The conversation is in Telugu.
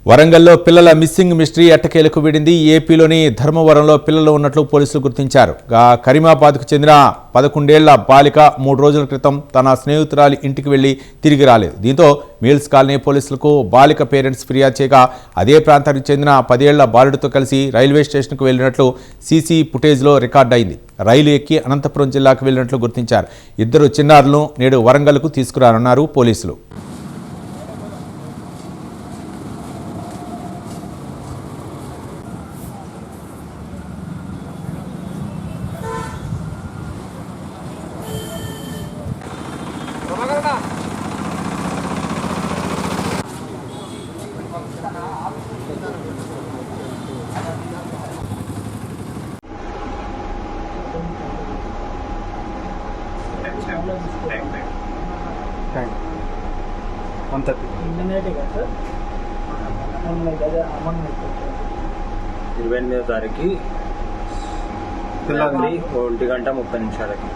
వరంగల్లో పిల్లల మిస్సింగ్ మిస్టరీ ఎట్టకేలకు వీడింది. ఏపీలోని ధర్మవరంలో పిల్లలు ఉన్నట్లు పోలీసులు గుర్తించారు. కరీమాబాద్కు చెందిన 11 ఏళ్ల బాలిక 3 రోజుల క్రితం తన స్నేహితురాలి ఇంటికి వెళ్లి తిరిగి రాలేదు. దీంతో మిల్స్ కాలనీ పోలీసులకు బాలిక పేరెంట్స్ ఫిర్యాదు చేయగా అదే ప్రాంతానికి చెందిన 10 ఏళ్ల బాలుడితో కలిసి రైల్వే స్టేషన్కు వెళ్లినట్లు సీసీ ఫుటేజ్లో రికార్డు అయింది. రైలు ఎక్కి అనంతపురం జిల్లాకు వెళ్లినట్లు గుర్తించారు. ఇద్దరు చిన్నారులను నేడు వరంగల్కు తీసుకురానున్నారు పోలీసులు. ఇరవై 28వ తారీఖు 1:30 నిమిషాలకి